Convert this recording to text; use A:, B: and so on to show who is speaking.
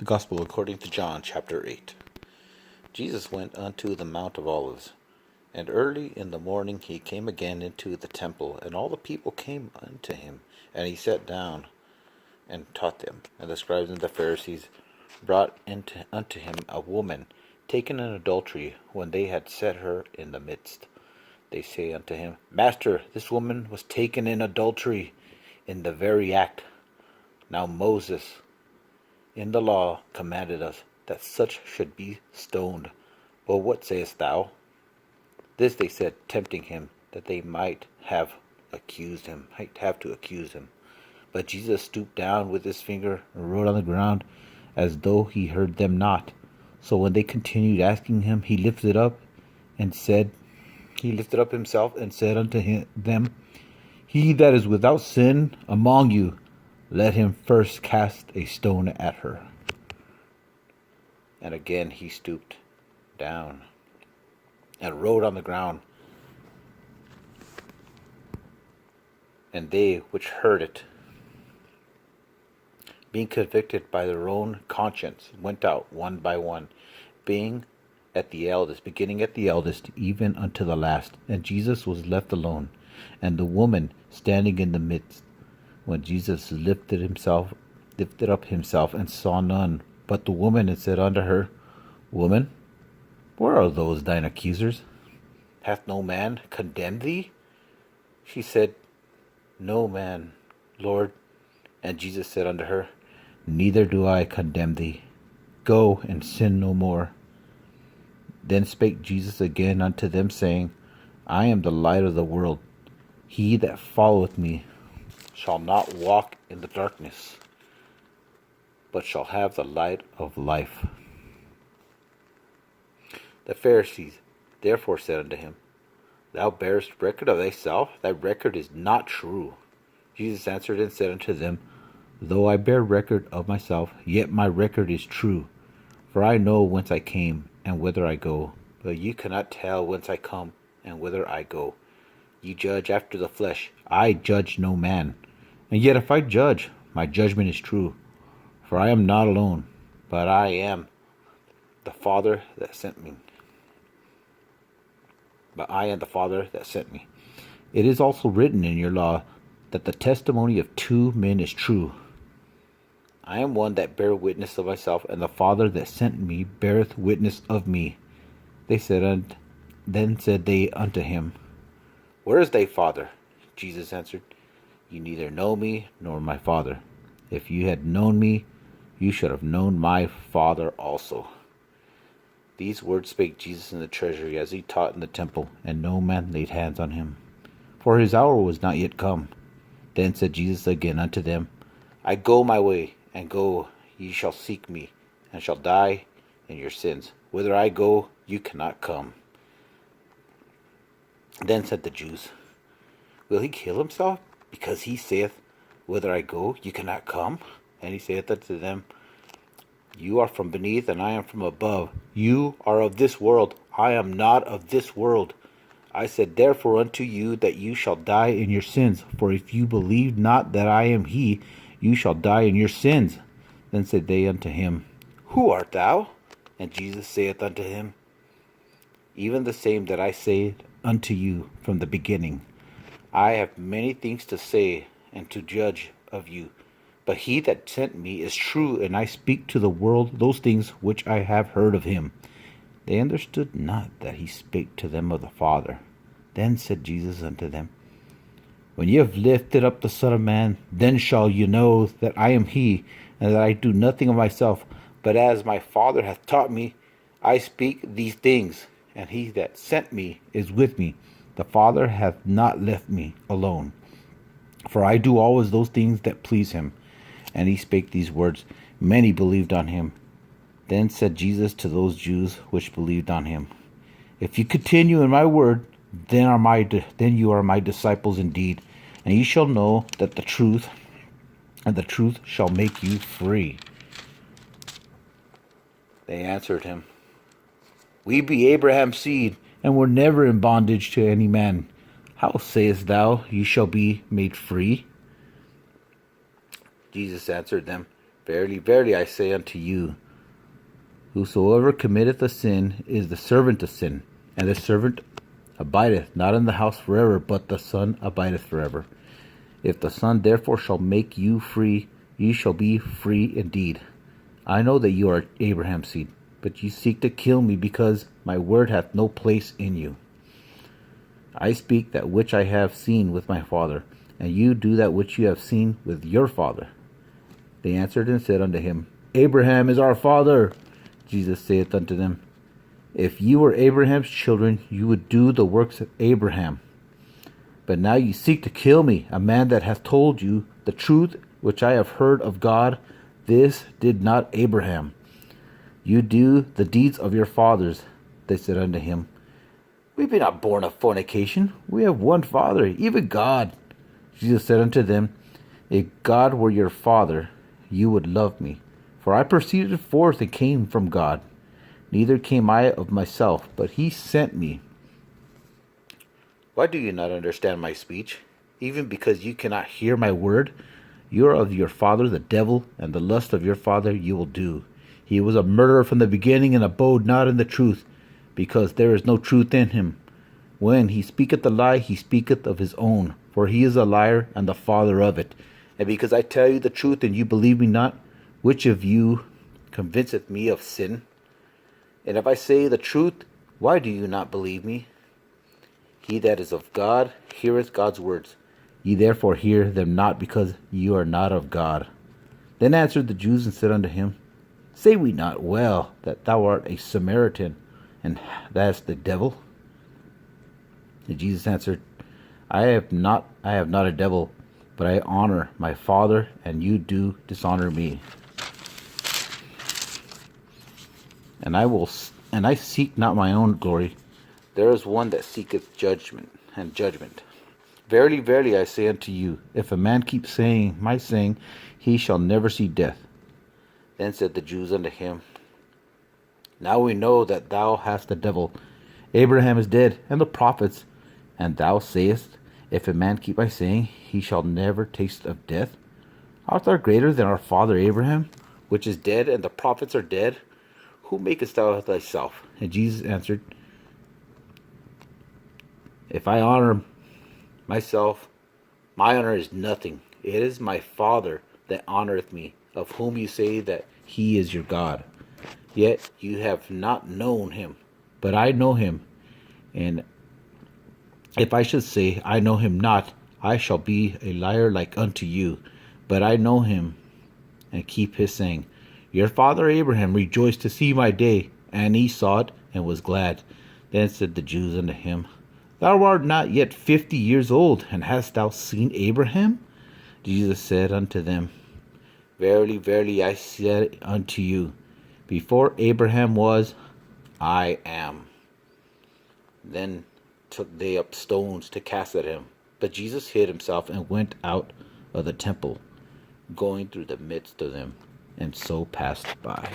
A: The Gospel according to John, chapter 8. Jesus went unto the Mount of Olives, and early in the morning he came again into the temple, and all the people came unto him, and he sat down and taught them. And the scribes and the Pharisees brought unto him a woman taken in adultery, when they had set her in the midst. They say unto him, Master, this woman was taken in adultery in the very act. Now Moses in the law commanded us that such should be stoned. But what sayest thou? This they said, tempting him, that they might have to accuse him. But Jesus stooped down with his finger and wrote on the ground, as though he heard them not. So when they continued asking him, he lifted up himself and said unto them, He that is without sin among you, let him first cast a stone at her. And again he stooped down and wrote on the ground. And they which heard it, being convicted by their own conscience, went out one by one, beginning at the eldest, even unto the last. And Jesus was left alone, and the woman standing in the midst. When Jesus lifted up himself, and saw none but the woman, and said unto her, Woman, where are those thine accusers? Hath no man condemned thee? She said, No man, Lord. And Jesus said unto her, Neither do I condemn thee. Go and sin no more. Then spake Jesus again unto them, saying, I am the light of the world. He that followeth me shall not walk in the darkness, but shall have the light of life. The Pharisees therefore said unto him, Thou bearest record of thyself, thy record is not true. Jesus answered and said unto them, Though I bear record of myself, yet my record is true. For I know whence I came, and whither I go. But ye cannot tell whence I come, and whither I go. Ye judge after the flesh. I judge no man. And yet if I judge, my judgment is true. For I am not alone, but I am the Father that sent me. It is also written in your law that the testimony of two men is true. I am one that bear witness of myself, and the Father that sent me beareth witness of me. Then said they unto him, Where is thy Father? Jesus answered, You neither know me nor my Father. If you had known me, you should have known my Father also. These words spake Jesus in the treasury, as he taught in the temple, and no man laid hands on him, for his hour was not yet come. Then said Jesus again unto them, I go my way, and go ye shall seek me, and shall die in your sins. Whither I go, you cannot come. Then said the Jews, Will he kill himself, because he saith, Whither I go, you cannot come? And he saith unto them, You are from beneath, and I am from above. You are of this world, I am not of this world. I said therefore unto you that you shall die in your sins. For if you believe not that I am he, you shall die in your sins. Then said they unto him, Who art thou? And Jesus saith unto him, Even the same that I said unto you from the beginning. I have many things to say and to judge of you, but he that sent me is true, and I speak to the world those things which I have heard of him. They understood not that he spake to them of the Father. Then said Jesus unto them, When ye have lifted up the Son of Man, then shall you know that I am he, and that I do nothing of myself, but as my Father hath taught me, I speak these things, and he that sent me is with me. The Father hath not left me alone, for I do always those things that please him. And he spake these words. Many believed on him. Then said Jesus to those Jews which believed on him, If you continue in my word, then you are my disciples indeed, and ye shall know that the truth, and the truth shall make you free. They answered him, We be Abraham's seed, and were never in bondage to any man. How sayest thou, Ye shall be made free? Jesus answered them, Verily, verily, I say unto you, whosoever committeth a sin is the servant of sin, and the servant abideth not in the house forever, but the Son abideth forever. If the Son therefore shall make you free, ye shall be free indeed. I know that you are Abraham's seed, but ye seek to kill me, because my word hath no place in you. I speak that which I have seen with my father, and you do that which you have seen with your father. They answered and said unto him, Abraham is our father. Jesus saith unto them, If you were Abraham's children, you would do the works of Abraham. But now you seek to kill me, a man that hath told you the truth which I have heard of God. This did not Abraham. You do the deeds of your fathers. They said unto him, We be not born of fornication. We have one Father, even God. Jesus said unto them, If God were your Father, you would love me. For I proceeded forth and came from God. Neither came I of myself, but he sent me. Why do you not understand my speech? Even because you cannot hear my word? You are of your father the devil, and the lust of your father you will do. He was a murderer from the beginning, and abode not in the truth, because there is no truth in him. When he speaketh a lie, he speaketh of his own, for he is a liar and the father of it. And because I tell you the truth, and you believe me not, which of you convinceth me of sin? And if I say the truth, why do you not believe me? He that is of God heareth God's words. Ye therefore hear them not, because you are not of God. Then answered the Jews and said unto him, Say we not well that thou art a Samaritan, and hast the devil? And Jesus answered, I have not a devil, but I honor my Father, and you do dishonor me. And I seek not my own glory. There is one that seeketh judgment. Verily, verily, I say unto you, if a man keep saying my saying, he shall never see death. Then said the Jews unto him, Now we know that thou hast the devil. Abraham is dead, and the prophets, and thou sayest, If a man keep my saying, he shall never taste of death. Art thou greater than our father Abraham, which is dead, and the prophets are dead? Who makest thou thyself? And Jesus answered, If I honor myself, my honor is nothing. It is my Father that honoreth me, of whom you say that he is your God. Yet you have not known him, but I know him. And if I should say, I know him not, I shall be a liar like unto you. But I know him, and keep his saying. Your father Abraham rejoiced to see my day, and he saw it, and was glad. Then said the Jews unto him, Thou art not yet 50 years old, and hast thou seen Abraham? Jesus said unto them, Verily, verily, I say unto you, before Abraham was, I am. Then took they up stones to cast at him. But Jesus hid himself, and went out of the temple, going through the midst of them, and so passed by.